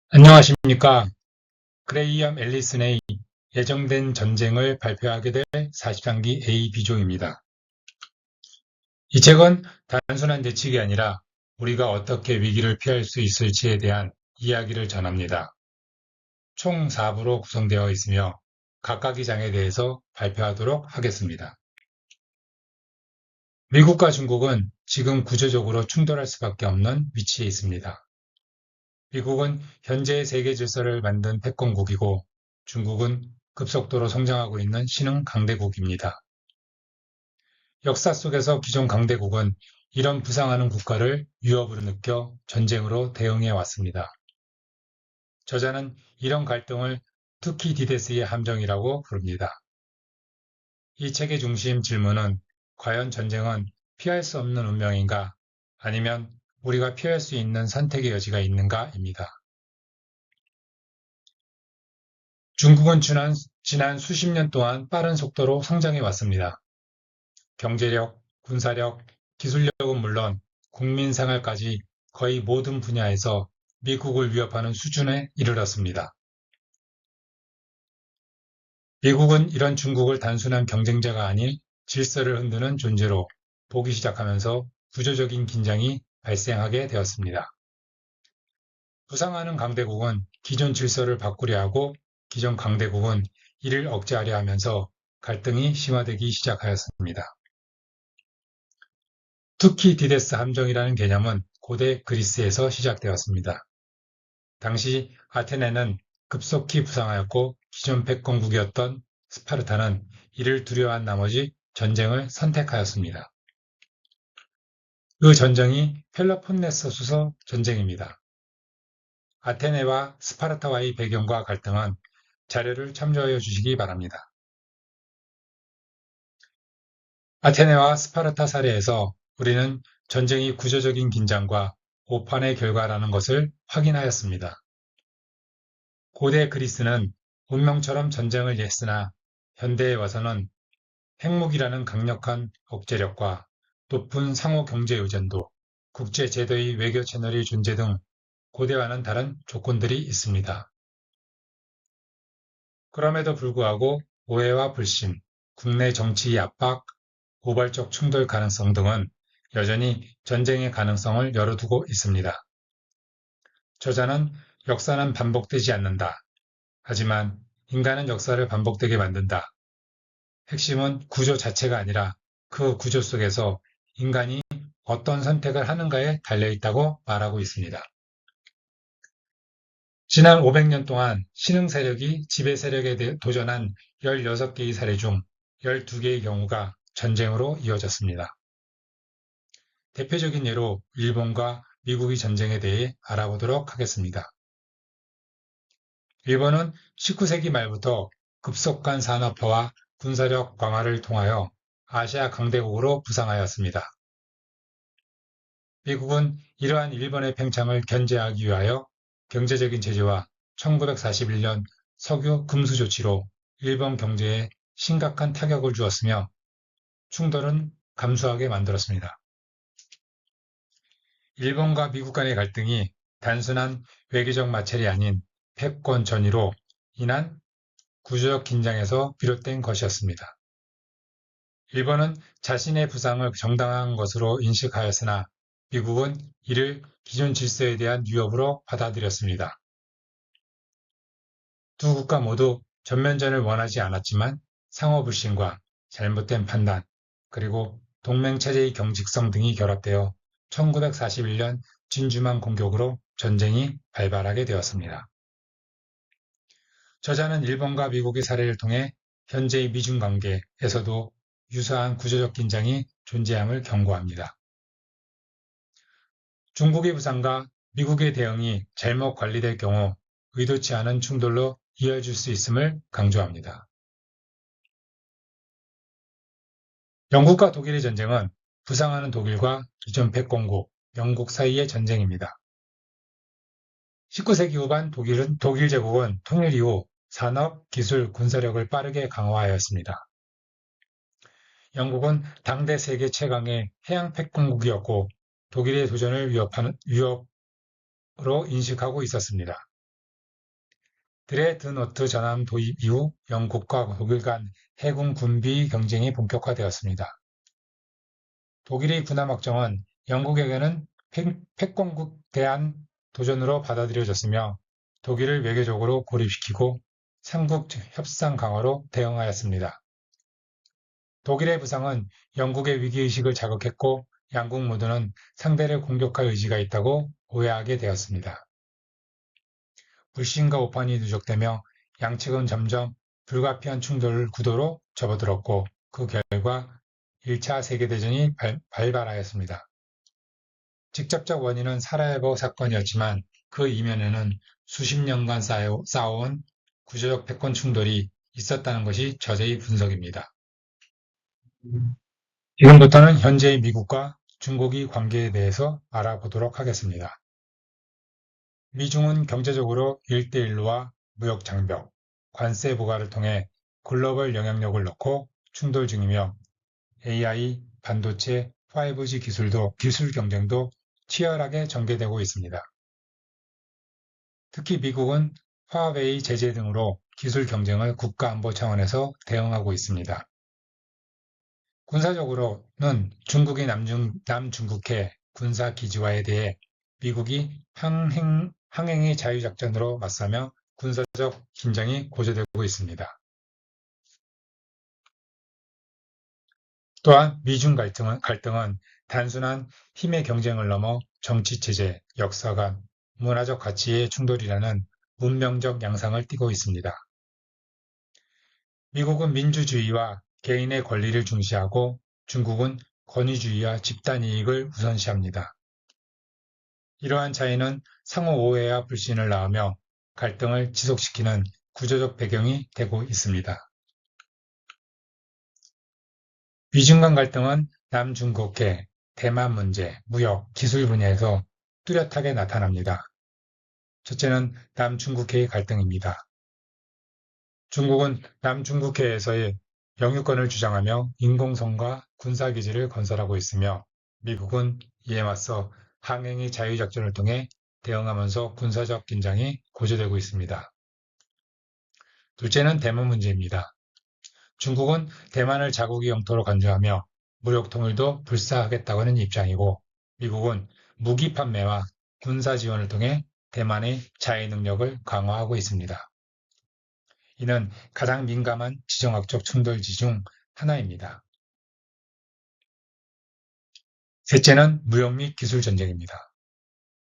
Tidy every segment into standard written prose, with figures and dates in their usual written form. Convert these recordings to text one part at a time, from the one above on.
안녕하십니까. 그레이엄 앨리슨의 예정된 전쟁을 발표하게 될 43기 AB종입니다. 이 책은 단순한 예측이 아니라 우리가 어떻게 위기를 피할 수 있을지에 대한 이야기를 전합니다. 총 4부로 구성되어 있으며 각각의 장에 대해서 발표하도록 하겠습니다. 미국과 중국은 지금 구조적으로 충돌할 수밖에 없는 위치에 있습니다. 미국은 현재의 세계 질서를 만든 패권국이고 중국은 급속도로 성장하고 있는 신흥 강대국입니다. 역사 속에서 기존 강대국은 이런 부상하는 국가를 위협으로 느껴 전쟁으로 대응해 왔습니다. 저자는 이런 갈등을 투키디데스의 함정이라고 부릅니다. 이 책의 중심 질문은 과연 전쟁은 피할 수 없는 운명인가 아니면 우리가 피할 수 있는 선택의 여지가 있는가입니다. 중국은 지난 수십 년 동안 빠른 속도로 성장해 왔습니다. 경제력, 군사력, 기술력은 물론 국민 생활까지 거의 모든 분야에서 미국을 위협하는 수준에 이르렀습니다. 미국은 이런 중국을 단순한 경쟁자가 아닌 질서를 흔드는 존재로 보기 시작하면서 구조적인 긴장이 발생하게 되었습니다. 부상하는 강대국은 기존 질서를 바꾸려 하고 기존 강대국은 이를 억제하려 하면서 갈등이 심화되기 시작하였습니다. 투키디데스 함정이라는 개념은 고대 그리스에서 시작되었습니다. 당시 아테네는 급속히 부상하였고 기존 패권국이었던 스파르타는 이를 두려워한 나머지 전쟁을 선택하였습니다. 그 전쟁이 펠로폰네소스 전쟁입니다. 아테네와 스파르타와의 배경과 갈등은 자료를 참조하여 주시기 바랍니다. 아테네와 스파르타 사례에서 우리는 전쟁이 구조적인 긴장과 오판의 결과라는 것을 확인하였습니다. 고대 그리스는 운명처럼 전쟁을 했으나 현대에 와서는 핵무기라는 강력한 억제력과 높은 상호 경제 의존도, 국제 제도의 외교 채널의 존재 등 고대와는 다른 조건들이 있습니다. 그럼에도 불구하고 오해와 불신, 국내 정치의 압박, 고발적 충돌 가능성 등은 여전히 전쟁의 가능성을 열어두고 있습니다. 저자는 역사는 반복되지 않는다. 하지만 인간은 역사를 반복되게 만든다. 핵심은 구조 자체가 아니라 그 구조 속에서 인간이 어떤 선택을 하는가에 달려있다고 말하고 있습니다. 지난 500년 동안 신흥 세력이 지배 세력에 도전한 16개의 사례 중 12개의 경우가 전쟁으로 이어졌습니다. 대표적인 예로 일본과 미국의 전쟁에 대해 알아보도록 하겠습니다. 일본은 19세기 말부터 급속한 산업화와 군사력 강화를 통하여 아시아 강대국으로 부상하였습니다. 미국은 이러한 일본의 팽창을 견제하기 위하여 경제적인 제재와 1941년 석유 금수 조치로 일본 경제에 심각한 타격을 주었으며 충돌은 감소하게 만들었습니다. 일본과 미국 간의 갈등이 단순한 외교적 마찰이 아닌 패권 전위로 인한 구조적 긴장에서 비롯된 것이었습니다. 일본은 자신의 부상을 정당한 것으로 인식하였으나 미국은 이를 기존 질서에 대한 위협으로 받아들였습니다. 두 국가 모두 전면전을 원하지 않았지만 상호 불신과 잘못된 판단, 그리고 동맹체제의 경직성 등이 결합되어 1941년 진주만 공격으로 전쟁이 발발하게 되었습니다. 저자는 일본과 미국의 사례를 통해 현재의 미중 관계에서도 유사한 구조적 긴장이 존재함을 경고합니다. 중국의 부상과 미국의 대응이 잘못 관리될 경우 의도치 않은 충돌로 이어질 수 있음을 강조합니다. 영국과 독일의 전쟁은 부상하는 독일과 기존 패권국 영국 사이의 전쟁입니다. 19세기 후반 독일 제국은 통일 이후 산업, 기술, 군사력을 빠르게 강화하였습니다. 영국은 당대 세계 최강의 해양 패권국이었고 독일의 도전을 위협을 인식하고 있었습니다. 드레드노트 전함 도입 이후 영국과 독일 간 해군 군비 경쟁이 본격화되었습니다. 독일의 군함 확정은 영국에게는 패권국 대한 도전으로 받아들여졌으며 독일을 외교적으로 고립시키고 삼국 협상 강화로 대응하였습니다. 독일의 부상은 영국의 위기의식을 자극했고 양국 모두는 상대를 공격할 의지가 있다고 오해하게 되었습니다. 불신과 오판이 누적되며 양측은 점점 불가피한 충돌 구도로 접어들었고 그 결과 1차 세계대전이 발발하였습니다. 직접적 원인은 사라예보 사건이었지만 그 이면에는 수십 년간 쌓아온 구조적 패권 충돌이 있었다는 것이 저자의 분석입니다. 지금부터는 현재의 미국과 중국의 관계에 대해서 알아보도록 하겠습니다. 미중은 경제적으로 1대1로와 무역 장벽, 관세 부과를 통해 글로벌 영향력을 넣고 충돌 중이며 AI, 반도체, 5G 기술 경쟁도 치열하게 전개되고 있습니다. 특히 미국은 화웨이 제재 등으로 기술 경쟁을 국가안보 차원에서 대응하고 있습니다. 군사적으로는 중국의 남중국해 군사기지화에 대해 미국이 항행의 자유작전으로 맞서며 군사적 긴장이 고조되고 있습니다. 또한 미중 갈등은 단순한 힘의 경쟁을 넘어 정치체제, 역사관, 문화적 가치의 충돌이라는 문명적 양상을 띠고 있습니다. 미국은 민주주의와 개인의 권리를 중시하고 중국은 권위주의와 집단 이익을 우선시합니다. 이러한 차이는 상호 오해와 불신을 낳으며 갈등을 지속시키는 구조적 배경이 되고 있습니다. 미중 간 갈등은 남중국해, 대만 문제, 무역, 기술 분야에서 뚜렷하게 나타납니다. 첫째는 남중국해의 갈등입니다. 중국은 남중국해에서의 영유권을 주장하며 인공섬과 군사기지를 건설하고 있으며 미국은 이에 맞서 항행의 자유작전을 통해 대응하면서 군사적 긴장이 고조되고 있습니다. 둘째는 대만 문제입니다. 중국은 대만을 자국의 영토로 간주하며 무력 통일도 불사하겠다고 하는 입장이고 미국은 무기 판매와 군사 지원을 통해 대만의 자위 능력을 강화하고 있습니다. 이는 가장 민감한 지정학적 충돌지 중 하나입니다. 셋째는 무역 및 기술 전쟁입니다.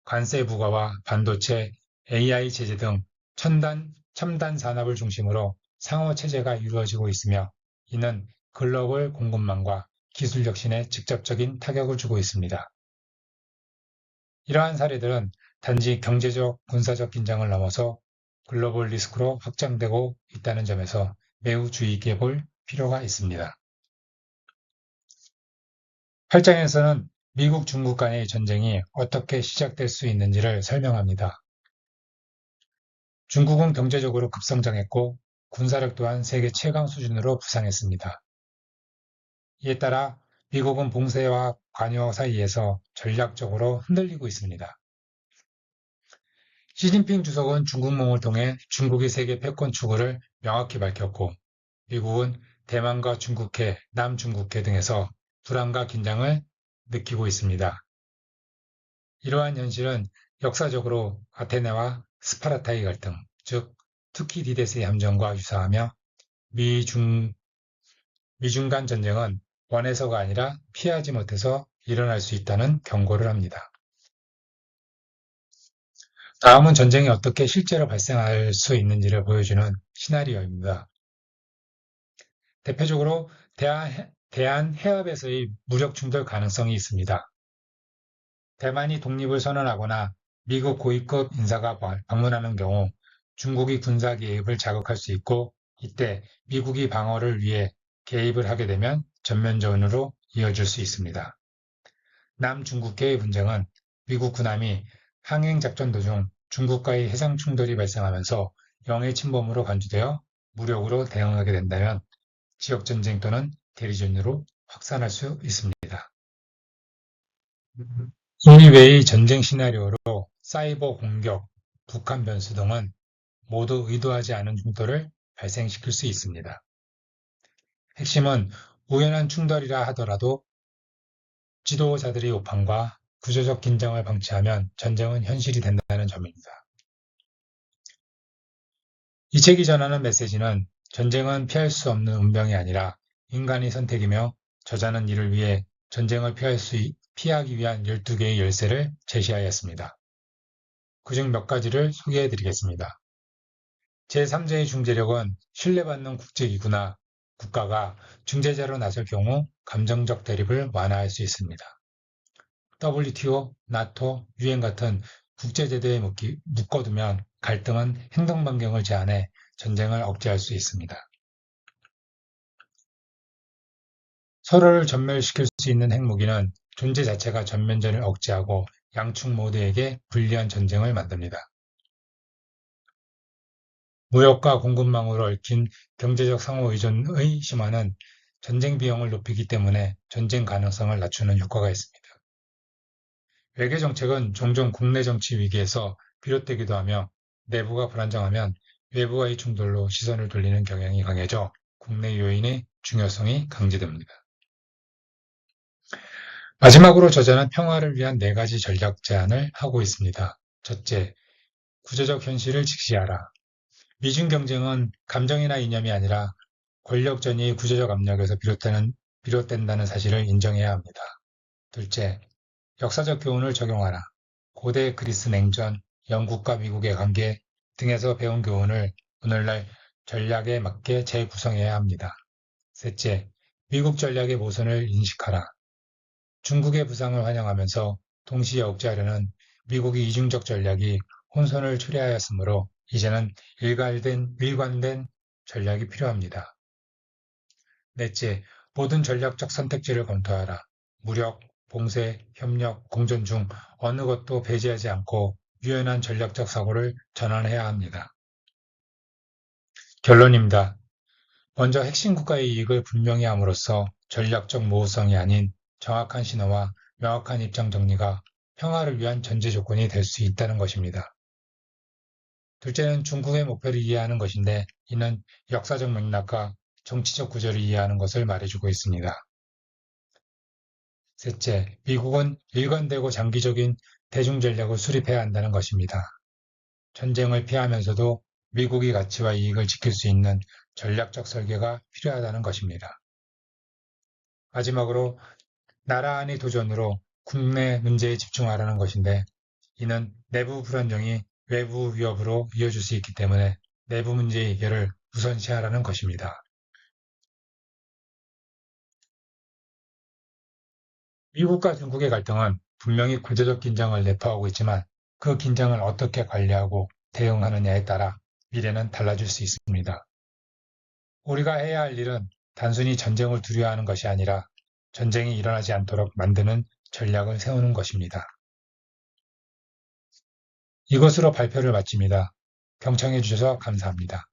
관세 부과와 반도체, AI 제재 등 첨단 산업을 중심으로 상호 체제가 이루어지고 있으며 이는 글로벌 공급망과 기술 혁신에 직접적인 타격을 주고 있습니다. 이러한 사례들은 단지 경제적, 군사적 긴장을 넘어서 글로벌 리스크로 확장되고 있다는 점에서 매우 주의 깊게 볼 필요가 있습니다. 8장에서는 미국, 중국 간의 전쟁이 어떻게 시작될 수 있는지를 설명합니다. 중국은 경제적으로 급성장했고 군사력 또한 세계 최강 수준으로 부상했습니다. 이에 따라 미국은 봉쇄와 관여 사이에서 전략적으로 흔들리고 있습니다. 시진핑 주석은 중국몽을 통해 중국의 세계 패권 추구를 명확히 밝혔고 미국은 대만과 중국해, 남중국해 등에서 불안과 긴장을 느끼고 있습니다. 이러한 현실은 역사적으로 아테네와 스파르타의 갈등, 즉 투키디데스의 함정과 유사하며 미중 간 전쟁은 원해서가 아니라 피하지 못해서 일어날 수 있다는 경고를 합니다. 다음은 전쟁이 어떻게 실제로 발생할 수 있는지를 보여주는 시나리오입니다. 대표적으로 대한 해협에서의 무력 충돌 가능성이 있습니다. 대만이 독립을 선언하거나 미국 고위급 인사가 방문하는 경우 중국이 군사 개입을 자극할 수 있고 이때 미국이 방어를 위해 개입을 하게 되면 전면전으로 이어질 수 있습니다. 남중국해의 분쟁은 미국 군함이 항행작전 도중 중국과의 해상 충돌이 발생하면서 영해 침범으로 간주되어 무력으로 대응하게 된다면 지역전쟁 또는 대리전으로 확산할 수 있습니다. 이외의 전쟁 시나리오로 사이버 공격, 북한 변수 등은 모두 의도하지 않은 충돌을 발생시킬 수 있습니다. 핵심은 우연한 충돌이라 하더라도 지도자들의 오판과 구조적 긴장을 방치하면 전쟁은 현실이 된다는 점입니다. 이 책이 전하는 메시지는 전쟁은 피할 수 없는 운명이 아니라 인간의 선택이며 저자는 이를 위해 전쟁을 피하기 위한 12개의 열쇠를 제시하였습니다. 그중 몇 가지를 소개해 드리겠습니다. 제3자의 중재력은 신뢰받는 국제기구나 국가가 중재자로 나설 경우 감정적 대립을 완화할 수 있습니다. WTO, 나토, 유엔 같은 국제제도에 묶어두면 갈등은 행동 반경을 제한해 전쟁을 억제할 수 있습니다. 서로를 전멸시킬 수 있는 핵무기는 존재 자체가 전면전을 억제하고 양측 모두에게 불리한 전쟁을 만듭니다. 무역과 공급망으로 얽힌 경제적 상호의존의 심화는 전쟁 비용을 높이기 때문에 전쟁 가능성을 낮추는 효과가 있습니다. 외교정책은 종종 국내 정치 위기에서 비롯되기도 하며 내부가 불안정하면 외부와의 충돌로 시선을 돌리는 경향이 강해져 국내 요인의 중요성이 강조됩니다. 마지막으로 저자는 평화를 위한 4가지 전략 제안을 하고 있습니다. 첫째, 구조적 현실을 직시하라. 미중 경쟁은 감정이나 이념이 아니라 권력 전이의 구조적 압력에서 비롯된다는 사실을 인정해야 합니다. 둘째, 역사적 교훈을 적용하라. 고대 그리스 냉전, 영국과 미국의 관계 등에서 배운 교훈을 오늘날 전략에 맞게 재구성해야 합니다. 셋째, 미국 전략의 모순을 인식하라. 중국의 부상을 환영하면서 동시에 억제하려는 미국의 이중적 전략이 혼선을 초래하였으므로 이제는 일관된 전략이 필요합니다. 넷째, 모든 전략적 선택지를 검토하라. 무력, 봉쇄, 협력, 공존 중 어느 것도 배제하지 않고 유연한 전략적 사고를 전환해야 합니다. 결론입니다. 먼저 핵심 국가의 이익을 분명히 함으로써 전략적 모호성이 아닌 정확한 신호와 명확한 입장 정리가 평화를 위한 전제 조건이 될 수 있다는 것입니다. 둘째는 중국의 목표를 이해하는 것인데 이는 역사적 맥락과 정치적 구조를 이해하는 것을 말해주고 있습니다. 셋째, 미국은 일관되고 장기적인 대중전략을 수립해야 한다는 것입니다. 전쟁을 피하면서도 미국의 가치와 이익을 지킬 수 있는 전략적 설계가 필요하다는 것입니다. 마지막으로 나라 안의 도전으로 국내 문제에 집중하라는 것인데 이는 내부 불안정이 외부 위협으로 이어질 수 있기 때문에 내부 문제의 해결을 우선시하라는 것입니다. 미국과 중국의 갈등은 분명히 구조적 긴장을 내포하고 있지만 그 긴장을 어떻게 관리하고 대응하느냐에 따라 미래는 달라질 수 있습니다. 우리가 해야 할 일은 단순히 전쟁을 두려워하는 것이 아니라 전쟁이 일어나지 않도록 만드는 전략을 세우는 것입니다. 이것으로 발표를 마칩니다. 경청해 주셔서 감사합니다.